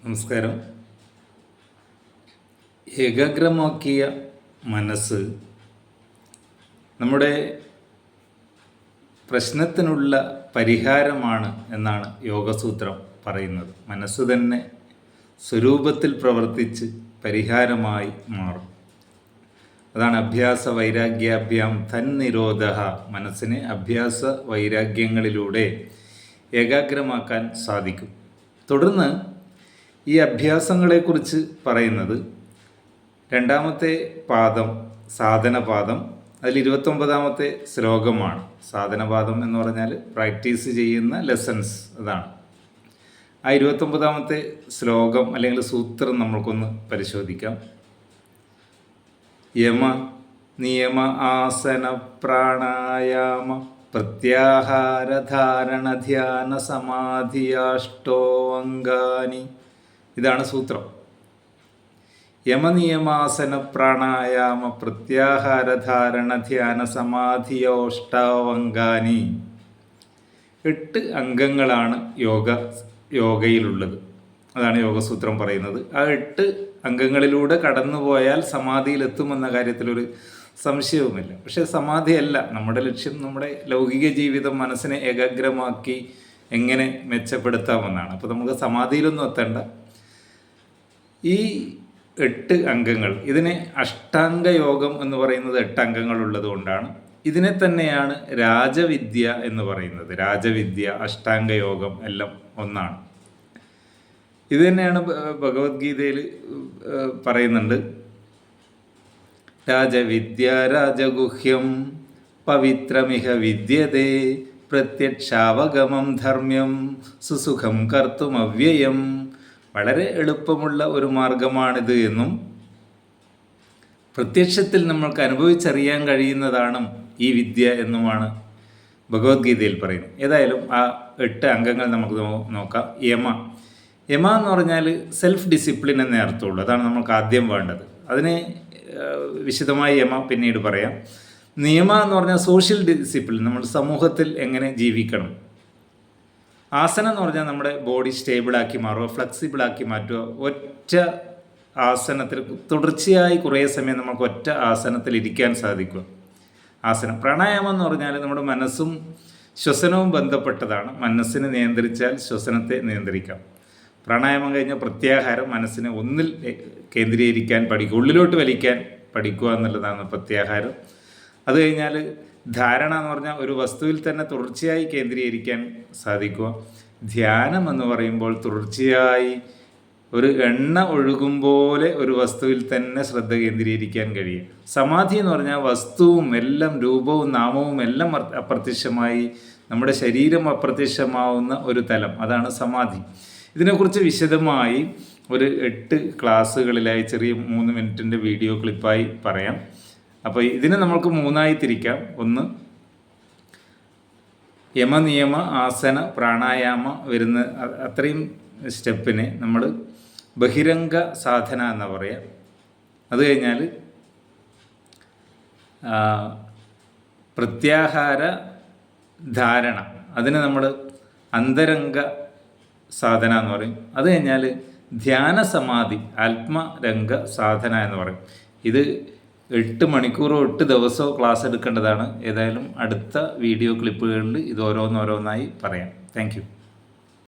നമസ്കാരം. ഏകാഗ്രമാക്കിയ മനസ്സ് നമ്മുടെ പ്രശ്നത്തിനുള്ള പരിഹാരമാണ് എന്നാണ് യോഗസൂത്രം പറയുന്നത്. മനസ്സ് തന്നെ സ്വരൂപത്തിൽ പ്രവർത്തിച്ച് പരിഹാരമായി മാറും. അതാണ് അഭ്യാസ വൈരാഗ്യാഭ്യാം തന്നിരോധ. മനസ്സിനെ അഭ്യാസ വൈരാഗ്യങ്ങളിലൂടെ ഏകാഗ്രമാക്കാൻ സാധിക്കും. തുടർന്ന് ഈ അഭ്യാസങ്ങളെക്കുറിച്ച് പറയുന്നത് രണ്ടാമത്തെ പാദം സാധനപാദം, അതിൽ 29ാമത്തെ ശ്ലോകമാണ്. സാധനപാദം എന്ന് പറഞ്ഞാൽ പ്രാക്ടീസ് ചെയ്യുന്ന ലെസൺസ്, അതാണ്. ആ 29ാമത്തെ ശ്ലോകം അല്ലെങ്കിൽ സൂത്രം നമ്മൾക്കൊന്ന് പരിശോധിക്കാം. യമ നിയമ ആസന പ്രാണായാമ പ്രത്യാഹാര ധാരണ ധ്യാന സമാധിയാഷ്ടോ അംഗാനി. ഇതാണ് സൂത്രം. യമനിയമാസന പ്രാണായാമ പ്രത്യാഹാര ധാരണ ധ്യാന സമാധിയോഷ്ടാവംഗാനി. 8 അംഗങ്ങളാണ് യോഗയിലുള്ളത്. അതാണ് യോഗസൂത്രം പറയുന്നത്. ആ 8 അംഗങ്ങളിലൂടെ കടന്നുപോയാൽ സമാധിയിലെത്തുമെന്ന കാര്യത്തിലൊരു സംശയവുമില്ല. പക്ഷേ സമാധിയല്ല നമ്മുടെ ലക്ഷ്യം. നമ്മുടെ ലൗകിക ജീവിതം മനസ്സിനെ ഏകാഗ്രമാക്കി എങ്ങനെ മെച്ചപ്പെടുത്താമെന്നാണ്. അപ്പോൾ നമുക്ക് സമാധിയിലൊന്നും എത്തേണ്ട. ഈ 8 അംഗങ്ങൾ, ഇതിനെ അഷ്ടാംഗ യോഗം എന്ന് പറയുന്നത് 8 അംഗങ്ങൾ ഉള്ളത് കൊണ്ടാണ്. ഇതിനെ തന്നെയാണ് രാജവിദ്യ എന്ന് പറയുന്നത്. രാജവിദ്യ, അഷ്ടാംഗ യോഗം എല്ലാം ഒന്നാണ്. ഇത് തന്നെയാണ് ഭഗവത്ഗീതയിൽ പറയുന്നുണ്ട്. രാജവിദ്യ രാജഗുഹ്യം പവിത്രമിഹ വിദ്യതേ പ്രത്യക്ഷാവഗമം ധർമ്മ്യം സുസുഖം കർത്തും അവ്യയം. വളരെ എളുപ്പമുള്ള ഒരു മാർഗമാണിത് എന്നും പ്രത്യക്ഷത്തിൽ നമ്മൾക്ക് അനുഭവിച്ചറിയാൻ കഴിയുന്നതാണ് ഈ വിദ്യ എന്നുമാണ് ഭഗവത്ഗീതയിൽ പറയുന്നത്. ഏതായാലും ആ 8 അംഗങ്ങൾ നമുക്ക് നോക്കാം. യമ എന്ന് പറഞ്ഞാൽ സെൽഫ് ഡിസിപ്ലിൻ എന്നേ അർത്ഥമുള്ളൂ. അതാണ് നമ്മൾക്ക് ആദ്യം വേണ്ടത്. അതിനെ വിശദമായി യമ പിന്നീട് പറയാം. നിയമ എന്ന് പറഞ്ഞാൽ സോഷ്യൽ ഡിസിപ്ലിൻ, നമ്മൾ സമൂഹത്തിൽ എങ്ങനെ ജീവിക്കണം. ആസനം എന്ന് പറഞ്ഞാൽ നമ്മുടെ ബോഡി സ്റ്റേബിളാക്കി മാറുക, ഫ്ലെക്സിബിളാക്കി മാറ്റുക. ഒറ്റ ആസനത്തിൽ തുടർച്ചയായി കുറേ സമയം നമുക്ക് ഒറ്റ ആസനത്തിൽ ഇരിക്കാൻ സാധിക്കുക. ആസനം. പ്രാണായാമം എന്ന് പറഞ്ഞാൽ നമ്മുടെ മനസ്സും ശ്വസനവും ബന്ധപ്പെട്ടതാണ്. മനസ്സിനെ നിയന്ത്രിച്ചാൽ ശ്വസനത്തെ നിയന്ത്രിക്കാം. പ്രാണായാമം കഴിഞ്ഞ പ്രത്യാഹാരം, മനസ്സിനെ ഒന്നിൽ കേന്ദ്രീകരിക്കാൻ പഠിക്കുക, ഉള്ളിലോട്ട് വലിക്കാൻ പഠിക്കുക എന്നുള്ളതാണ് പ്രത്യാഹാരം. അത് കഴിഞ്ഞാൽ ധാരണ എന്ന് പറഞ്ഞാൽ ഒരു വസ്തുവിൽ തന്നെ തുടർച്ചയായി കേന്ദ്രീകരിക്കാൻ സാധിക്കുക. ധ്യാനം എന്ന് പറയുമ്പോൾ തുടർച്ചയായി ഒരു എണ്ണ ഒഴുകും പോലെ ഒരു വസ്തുവിൽ തന്നെ ശ്രദ്ധ കേന്ദ്രീകരിക്കാൻ കഴിയും. സമാധി എന്ന് പറഞ്ഞാൽ വസ്തുവും എല്ലാം, രൂപവും നാമവും എല്ലാം അപ്രത്യക്ഷമായി നമ്മുടെ ശരീരം അപ്രത്യക്ഷമാവുന്ന ഒരു തലം, അതാണ് സമാധി. ഇതിനെക്കുറിച്ച് വിശദമായി ഒരു 8 ക്ലാസ്സുകളിലായി ചെറിയ 3 മിനിറ്റിൻ്റെ വീഡിയോ ക്ലിപ്പായി പറയാം. അപ്പോൾ ഇതിനെ നമ്മൾക്ക് 3ആയി തിരിക്കാം. ഒന്ന്, യമനിയമ ആസന പ്രാണായാമ വരുന്ന അത്രയും സ്റ്റെപ്പിനെ നമ്മൾ ബഹിരംഗ സാധന എന്ന് പറയാം. അത് കഴിഞ്ഞാൽ പ്രത്യാഹാര ധാരണ, അതിന് നമ്മൾ അന്തരംഗ സാധന എന്ന് പറയും. അത് കഴിഞ്ഞാൽ ധ്യാന സമാധി ആത്മരംഗ സാധന എന്ന് പറയും. ഇത് 8 മണിക്കൂറോ 8 ദിവസമോ ക്ലാസ് എടുക്കേണ്ടതാണ്. ഏതായാലും അടുത്ത വീഡിയോ ക്ലിപ്പുകളിൽ ഇത് ഓരോന്നോരോന്നായി പറയാം. Thank you.